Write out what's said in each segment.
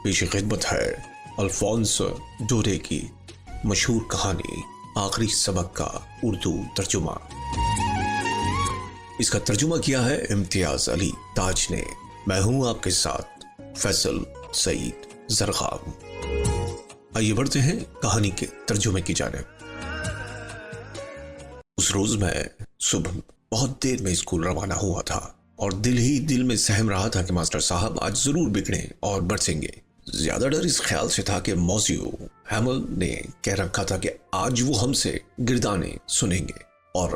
پیش خدمت ہے الفونس ڈورے کی مشہور کہانی آخری سبق کا اردو ترجمہ۔ اس کا ترجمہ کیا ہے امتیاز علی تاج نے۔ میں ہوں آپ کے ساتھ فیصل سعید زرخام۔ آئیے بڑھتے ہیں کہانی کے ترجمے کی جانب۔ اس روز میں صبح بہت دیر میں اسکول روانہ ہوا تھا اور دل ہی دل میں سہم رہا تھا کہ ماسٹر صاحب آج ضرور بگڑیں اور برسیں گے۔ زیادہ ڈر اس خیال سے تھا کہ موزیو ہیمل نے کہہ رکھا تھا کہ آج وہ ہم سے گردانے سنیں گے، اور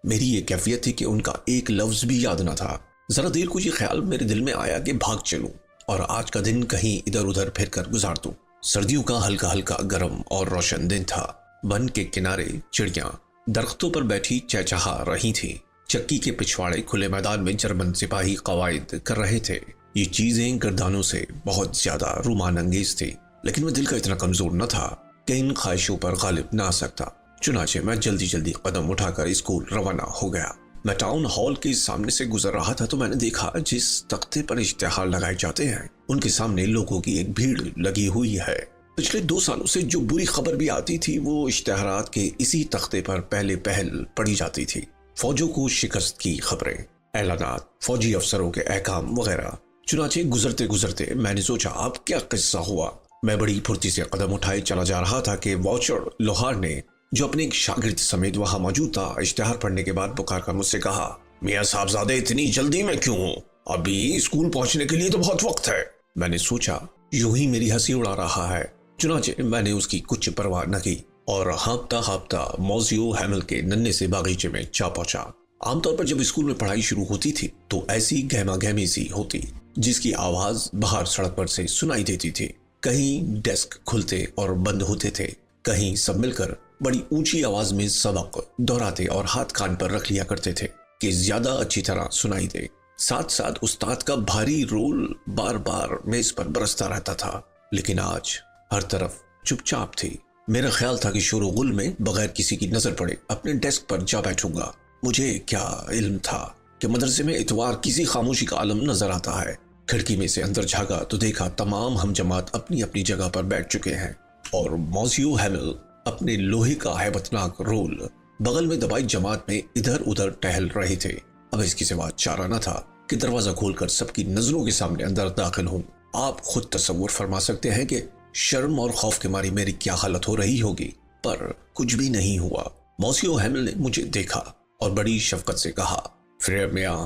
میری یہ کیفیت تھی کہ ان کا ایک لفظ بھی یاد نہ تھا۔ ذرا دیر کو یہ خیال میرے دل میں آیا کہ بھاگ چلوں اور آج کا دن کہیں ادھر ادھر پھر کر گزار دوں۔ سردیوں کا ہلکا ہلکا گرم اور روشن دن تھا۔ بن کے کنارے چڑیاں درختوں پر بیٹھی چہچہا رہی تھیں۔ چکی کے پچھواڑے کھلے میدان میں جرمن سپاہی قواعد کر رہے تھے۔ یہ چیزیں گردانوں سے بہت زیادہ رومان انگیز تھی، لیکن میں دل کا اتنا کمزور نہ تھا کہ ان خواہشوں پر غالب نہ آ سکتا۔ چنانچہ میں جلدی قدم اٹھا کر اسکول روانہ ہو گیا۔ میں ٹاؤن ہال کے سامنے سے گزر رہا تھا تو میں نے دیکھا جس تختے پر اشتہار لگائے جاتے ہیں ان کے سامنے لوگوں کی ایک بھیڑ لگی ہوئی ہے۔ پچھلے 2 سالوں سے جو بری خبر بھی آتی تھی وہ اشتہارات کے اسی تختے پر پہلے پہل پڑی جاتی تھی۔ فوجوں کو شکست کی خبریں، اعلانات، فوجی افسروں کے احکام وغیرہ۔ چنانچہ گزرتے میں نے سوچا اب کیا قصہ ہوا۔ میں بڑی پھرتی سے قدم اٹھائے چلا جا رہا تھا کہ واچر لوہار نے، جو اپنے ایک شاگرد سمیت وہاں موجود تھا، اشتہار پڑھنے کے بعد پکار کر مجھ سے کہا، میاں صاحبزادے اتنی جلدی میں کیوں ہوں؟ ابھی اسکول پہنچنے کے لیے تو بہت وقت ہے۔ میں نے سوچا یوں ہی میری ہنسی اڑا رہا ہے۔ چنانچہ میں نے اس کی کچھ پرواہ نہ کی اور ہانپتا موزیو ہیمل کے ننھے سے باغیچے میں جا پہنچا۔ عام طور پر جب اسکول میں پڑھائی شروع ہوتی تھی تو ایسی گہما گہمی سی ہوتی جس کی آواز باہر سڑک پر سے سنائی دیتی تھی۔ کہیں ڈیسک کھلتے اور بند ہوتے تھے، کہیں سب مل کر بڑی اونچی آواز میں سبق دہراتے اور ہاتھ کان پر رکھ لیا کرتے تھے کہ زیادہ اچھی طرح سنائی دے۔ ساتھ ساتھ استاد کا بھاری رول بار بار میز پر برستا رہتا تھا، لیکن آج ہر طرف چپ چاپ تھی۔ میرا خیال تھا کہ شور و غل میں بغیر کسی کی نظر پڑے اپنے ڈیسک پر جا بیٹھوں گا۔ مجھے کیا علم تھا کہ مدرسے میں اتوار کسی خاموشی کا عالم نظر آتا ہے۔ کھڑکی میں سے اندر جھاگا تو دیکھا تمام ہم جماعت اپنی اپنی جگہ پر بیٹھ چکے ہیں اور موزیو ہیمل اپنے لوہے کا ہیبتناک رول بغل میں دبائی جماعت میں ادھر ادھر ٹہل رہے تھے۔ اب اس کی سوا چارہ نہ تھا کہ دروازہ کھول کر سب کی نظروں کے سامنے اندر داخل ہوں۔ آپ خود تصور فرما سکتے ہیں کہ شرم اور خوف کے ماری میری کیا حالت ہو رہی ہوگی، پر کچھ بھی نہیں ہوا۔ موزیو ہیمل نے مجھے دیکھا اور بڑی شفقت سے کہا، فریر میاں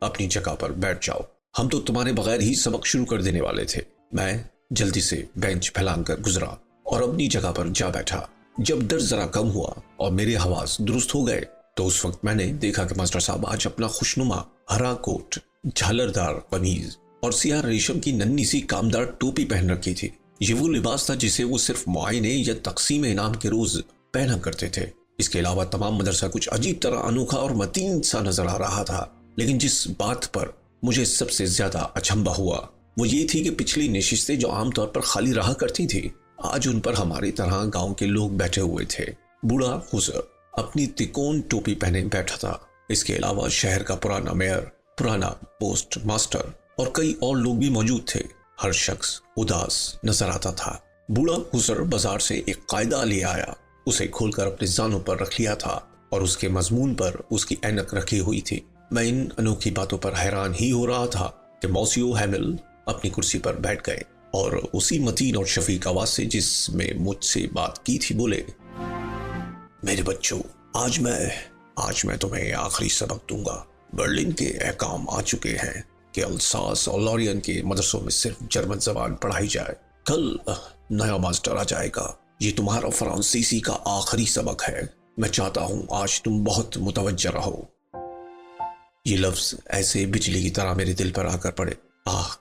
اپنی جگہ پر بیٹھ جاؤ، ہم تو تمہارے بغیر ہی سبق شروع کر دینے والے تھے۔ میں جلدی سے بینچ پھیلان کر گزرا اور اپنی جگہ پر جا بیٹھا۔ جب ڈر ذرا کم ہوا اور میرے حواس درست ہو گئے تو اس وقت میں نے دیکھا کہ ماسٹر صاحب آج اپنا خوشنما ہرا کوٹ، جھالردار قمیض اور سیاہ ریشم کی ننھی سی کامدار ٹوپی پہن رکھی تھی۔ یہ وہ لباس تھا جسے وہ صرف معائنے یا تقسیم انعام کے روز پہنا کرتے تھے۔ اس کے علاوہ تمام مدرسہ کچھ عجیب طرح انوکھا اور متین سا نظر آ رہا تھا، لیکن جس بات پر مجھے سب سے زیادہ اچنبھا ہوا وہ یہ تھی کہ پچھلی نشستیں جو عام طور پر خالی رہا کرتی تھی آج ان پر ہماری طرح گاؤں کے لوگ بیٹھے ہوئے تھے۔ بوڑھا خضر اپنی تکون ٹوپی پہنے بیٹھا تھا۔ اس کے علاوہ شہر کا پرانا میئر، پرانا پوسٹ ماسٹر اور کئی اور لوگ بھی موجود تھے۔ ہر شخص اداس نظر آتا تھا۔ بوڑھا خضر بازار سے ایک قاعدہ لے آیا، اسے کھول کر اپنے زانوں پر رکھ لیا تھا اور اس کے مضمون پر اس کی اینک رکھی ہوئی تھی۔ میں ان انوکھی باتوں پر حیران ہی ہو رہا تھا کہ موزیو ہیمل اپنی کرسی پر بیٹھ گئے اور اسی متین اور شفیق آواز سے جس میں مجھ سے بات کی تھی بولے، میرے بچوں، آج میں تمہیں آخری سبق دوں گا۔ برلن کے احکام آ چکے ہیں کہ الساس اور لورین کے مدرسوں میں صرف جرمن زبان پڑھائی جائے۔ کل نیا ماسٹر آ جائے گا۔ یہ تمہارا فرانسیسی کا آخری سبق ہے۔ میں چاہتا ہوں آج تم بہت متوجہ رہو۔ یہ لفظ ایسے بجلی کی طرح میرے دل پر آ کر پڑے۔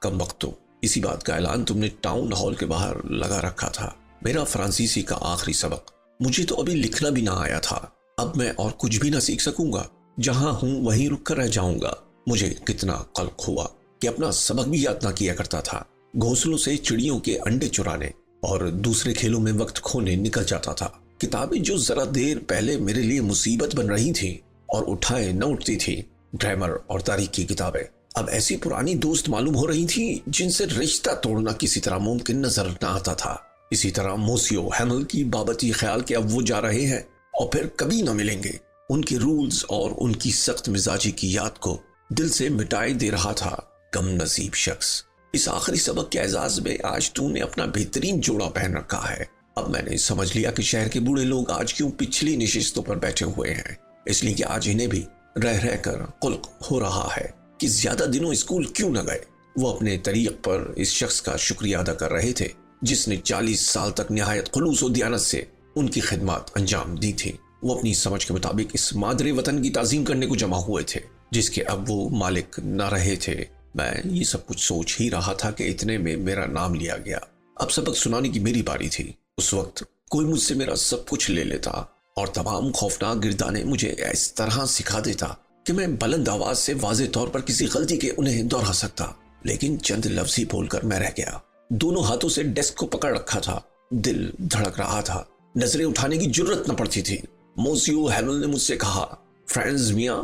کم وقتوں، اسی بات کا اعلان تم نے ٹاؤن ہال کے باہر لگا رکھا تھا۔ میرا فرانسیسی کا آخری سبق، مجھے تو ابھی لکھنا بھی نہ آیا تھا۔ اب میں اور کچھ بھی نہ سیکھ سکوں گا۔ جہاں ہوں وہیں رک کر رہ جاؤں گا۔ مجھے کتنا قلق ہوا کہ اپنا سبق بھی یاد نہ کیا کرتا تھا۔ گھونسلوں سے چڑیوں کے انڈے چرانے اور دوسرے کھیلوں میں وقت کھونے نکل جاتا تھا۔ کتابیں جو ذرا دیر پہلے میرے لیے مصیبت بن رہی تھیں اور اٹھائے نہ اٹھتی تھی، گرامر اور تاریخ کی کتابیں، अब ऐसी पुरानी दोस्त मालूम हो रही थी जिनसे रिश्ता तोड़ना किसी तरह मुमकिन नजर न आता था। इसी तरह मोसियो हैमल की बाबती ख्याल कि अब वो जा रहे हैं और फिर कभी न मिलेंगे, उनके रूल्स और उनकी सख्त मिजाजी की याद को दिल से मिटाए दे रहा था। कम नसीब शख्स, इस आखिरी सबक के एजाज में आज तूने अपना बेहतरीन जोड़ा पहन रखा है। अब मैंने समझ लिया कि शहर के बूढ़े लोग आज क्यों पिछली नशिस्तों पर बैठे हुए हैं, इसलिए कि आज इन्हें भी रह रह कर कुल्क हो रहा है कि ज्यादा दिनों स्कूल क्यों न गए। वो अपने तरीक पर इस शख्स का शुक्रिया अदा कर रहे थे जिसने 40 साल तक निहायत खुलूस और दियानत से उनकी खिदमत अंजाम दी थी। वो अपनी समझ के मुताबिक इस मादरे वतन की ताजीम करने को जमा हुए थे जिसके अब वो मालिक न रहे थे। मैं ये सब कुछ सोच ही रहा था कि इतने में मेरा नाम लिया गया। अब सबक सुनाने की मेरी बारी थी। उस वक्त कोई मुझसे मेरा सब कुछ ले लेता और तमाम खौफनाक गिरदाने मुझे इस तरह सिखा देता कि मैं बुलंद आवाज से वाज़ेह तौर पर किसी गलती के उन्हें दोहरा सकता। लेकिन चंद लफ्ज़ ही बोलकर मैं रह गया। दोनों हाथों से डेस्क को पकड़ रखा था, दिल धड़क रहा था, नजरें उठाने की जुर्रत न पड़ती थी। मोसियो हैमल ने मुझसे कहा, फ्रेंड्स मियां,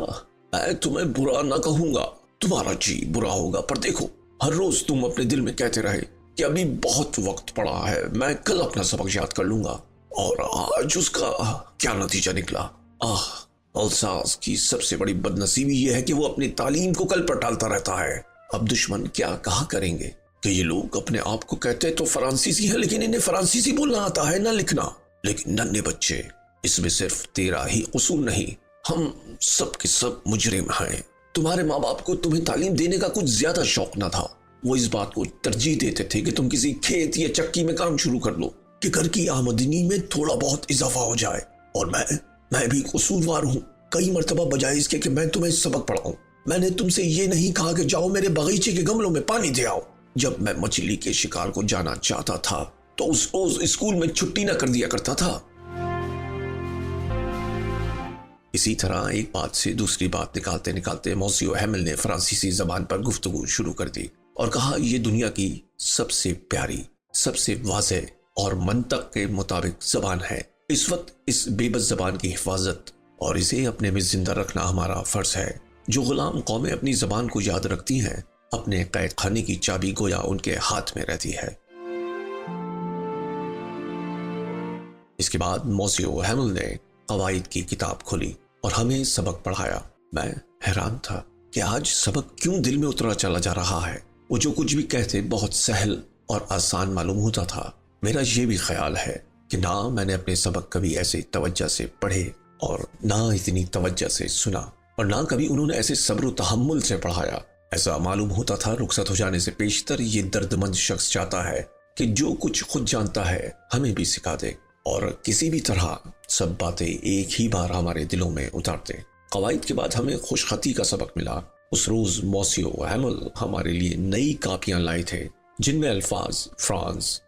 मैं तुम्हें बुरा ना कहूंगा, तुम्हारा जी बुरा होगा, पर देखो हर रोज तुम अपने दिल में कहते रहे कि अभी बहुत वक्त पड़ा है, मैं कल अपना सबक याद कर लूंगा, और आज उसका क्या नतीजा निकला। अल्सास की सबसे बड़ी बदनसीबी यह है कि वो अपनी तालीम को कल पर टालता रहता है। अब दुश्मन क्या कहा करेंगे कि ये लोग अपने आप को कहते तो फ्रांसीसी है, लेकिन इन्हें फ्रांसीसी बोलना आता है ना लिखना। लेकिन नन्हे बच्चे, इसमें सिर्फ तेरा ही कसूर नहीं, हम सब के सब मुजरिम हैं। तुम्हारे माँ बाप को तुम्हें तालीम देने का कुछ ज्यादा शौक न था। वो इस बात को तरजीह देते थे कि तुम किसी खेत या चक्की में काम शुरू कर लो कि घर की आमदनी में थोड़ा बहुत इजाफा हो जाए। और मैं भी कसूरवार हूँ। कई मरतबा बजाय इसके कि मैं तुम्हें सबक पढ़ाऊं, मैंने तुमसे ये नहीं कहा कि जाओ मेरे बगीचे के गमलों में पानी दे आओ। जब मैं मछली के शिकार को जाना चाहता था तो उस रोज स्कूल में छुट्टी न कर दिया करता था। इसी तरह एक बात से दूसरी बात निकालते निकालते मोसियो हैमल ने फ्रांसीसी जबान पर गुफ्तगू शुरू कर दी और कहा, ये दुनिया की सबसे प्यारी, सबसे वाज़ेह और मंतक के मुताबिक जबान है। इस वक्त इस बेबस जबान की हिफाजत और इसे अपने में जिंदा रखना हमारा फर्ज है। जो गुलाम कौमें अपनी जबान को याद रखती हैं, अपने कैद खाने की चाबी गोया उनके हाथ में रहती है। इसके बाद मोसियो हैमल ने कवायद की किताब खोली और हमें सबक पढ़ाया। मैं हैरान था कि आज सबक क्यों दिल में उतरा चला जा रहा है। वो जो कुछ भी कहते बहुत सहल और आसान मालूम होता था। मेरा ये भी ख्याल है कि ना मैंने अपने सबक कभी ऐसे तवज्जो से पढ़े और ना इतनी तवज्जो से सुना, और ना कभी उन्होंने ऐसे सब्र और तहम्मुल से पढ़ाया। ऐसा मालूम होता था रुखसत हो जाने से पेशतर ये दर्दमंद शख्स चाहता है कि जो कुछ खुद जानता है हमें भी सिखा दे और किसी भी तरह सब बातें एक ही बार हमारे दिलों में उतार दे। कवायद के बाद हमें खुशखती का सबक मिला। उस रोज मोसियो हैमल हमारे लिए नई कापियां लाए थे जिनमें अल्फाज फ्रांस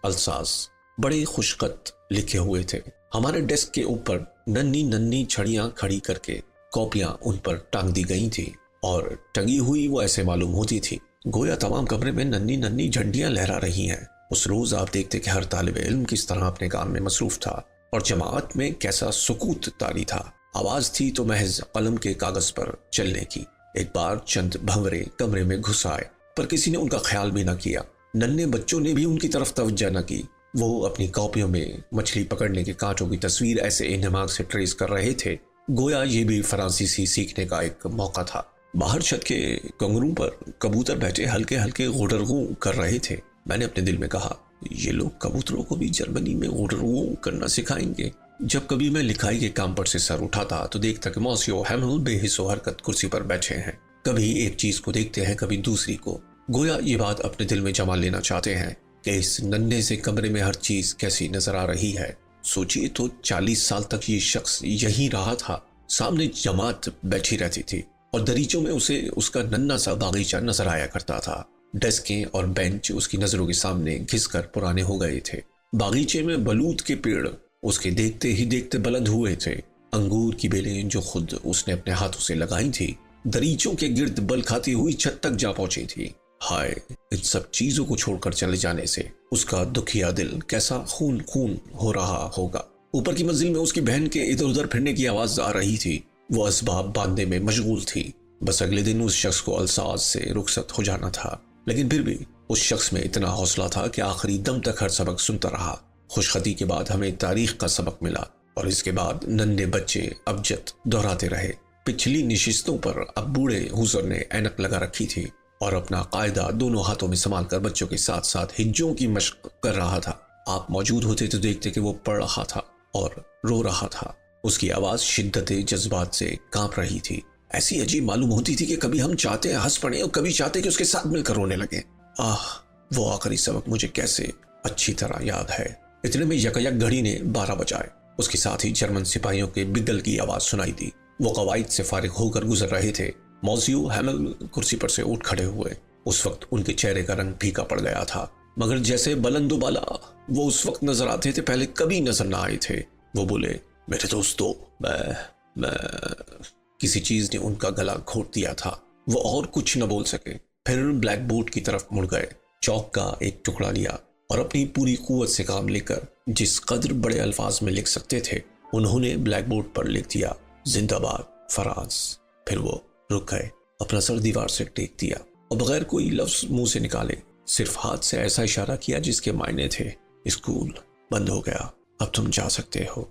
अल्सास बड़े खुशखत लिखे हुए थे। हमारे डेस्क के ऊपर नन्ही नन्ही छड़ियां खड़ी करके कॉपियां उन पर टांग दी गई थी और टंगी हुई वो ऐसे मालूम होती थी गोया तमाम कमरे में नन्ही नन्ही झंडियां लहरा रही हैं। उस रोज आप देखते कि हर तालिब इल्म किस तरह अपने काम में मसरूफ था और जमात में कैसा सुकूत तारी था। आवाज थी तो महज कलम के कागज पर चलने की। एक बार चंद भंवरे कमरे में घुस आए पर किसी ने उनका ख्याल भी न किया। नन्हे बच्चों ने भी उनकी तरफ तवज्जो न की। वो अपनी कॉपियों में मछली पकड़ने के कांटों की तस्वीर ऐसे इन्हमाक से ट्रेस कर रहे थे गोया ये भी फ्रांसीसी सीखने का एक मौका था। बाहर छत के कंगरू पर कबूतर बैठे हल्के हल्के गुडरगू कर रहे थे। मैंने अपने दिल में कहा, ये लोग कबूतरों को भी जर्मनी में गुडरगू करना सिखाएंगे। जब कभी मैं लिखाई के काम पर से सर उठाता तो देखता कि मोसियो हैमल बेहिस्सो हरकत कुर्सी पर बैठे हैं। कभी एक चीज को देखते हैं कभी दूसरी को। गोया ये बात अपने दिल में जमा लेना चाहते हैं कि इस नन्हे से कमरे में हर चीज कैसी नजर आ रही है। सोचिए तो 40 साल तक ये शख्स यहीं रहा था। सामने जमात बैठी रहती थी और दरीचों में उसे उसका नन्हा सा बागीचा नजर आया करता था। डेस्कें और बेंच उसकी नजरों के सामने घिसकर पुराने हो गए थे। बागीचे में बलूत के पेड़ उसके देखते ही देखते बुलंद हुए थे। अंगूर की बेलें जो खुद उसने अपने हाथों से लगाई थी दरीचों के गिर्द बल खाती हुई छत तक जा पहुंची थी। हाय, इन सब चीजों को छोड़कर चले जाने से उसका दुखिया दिल कैसा खून खून हो रहा होगा। ऊपर की मंजिल में उसकी बहन के इधर उधर फिरने की आवाज आ रही थी। वो असबाब बांधने में मशगूल थी। बस अगले दिन उस शख्स को अल्साज से रुखसत हो जाना था, लेकिन फिर भी उस शख्स में इतना हौसला था कि आखिरी दम तक हर सबक सुनता रहा। खुशखती के बाद हमें तारीख का सबक मिला और इसके बाद नन्हे बच्चे अबजद दोहराते रहे। पिछली नशिस्तों पर अब बूढ़े हुजूर ने ऐनक लगा रखी थी और अपना कायदा दोनों हाथों में संभाल कर बच्चों के साथ साथ हिज्जों की मशक कर रहा था। आप मौजूद होते तो देखते कि वो पढ़ रहा था और रो रहा था। उसकी आवाज शिद्दत जज्बात से कांप रही थी। ऐसी अजीब मालूम होती थी कि कभी हम चाहते हंस पड़े और कभी चाहते कि उसके साथ मिलकर रोने लगे। वो आखिरी सबक मुझे कैसे अच्छी तरह याद है। इतने में यकायक घड़ी ने 12 बजाए। उसके साथ ही जर्मन सिपाहियों के बिगल की आवाज सुनाई दी। वो कवायद से फारिग होकर गुजर रहे थे। मौसियो हैमल कुर्सी पर से उठ खड़े हुए। उस वक्त उनके चेहरे का रंग फीका पड़ गया था, मगर जैसे बुलंदो बाला वो उस वक्त नजर आते थे पहले कभी नजर ना आए थे। वो बोले, मेरे दोस्तों, मैं किसी चीज ने उनका गला घोट दिया था। वो और कुछ न बोल सके। फिर ब्लैक बोर्ड की तरफ मुड़ गए, चौक का एक टुकड़ा लिया और अपनी पूरी कुव्वत से काम लेकर जिस कदर बड़े अल्फाज में लिख सकते थे उन्होंने ब्लैक बोर्ड पर लिख दिया, जिंदाबाद फ्रांस। फिर वो रुक गए, अपना सर दीवार से टेक दिया और बगैर कोई लफ्ज मुंह से निकाले सिर्फ हाथ से ऐसा इशारा किया जिसके मायने थे, स्कूल बंद हो गया, अब तुम जा सकते हो।